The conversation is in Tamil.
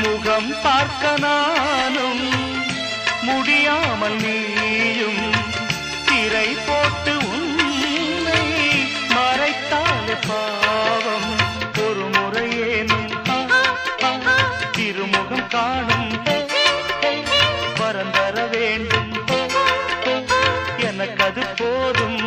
முகம் பார்க்க நானும் முடியாமல் நீயும் திரை போட்டு உன்னை மறைத்தாலே பாவம். ஒரு முறையேனும் திருமுகம் காணும் வரந்தர வேண்டும், எனக்கு அது போதும்.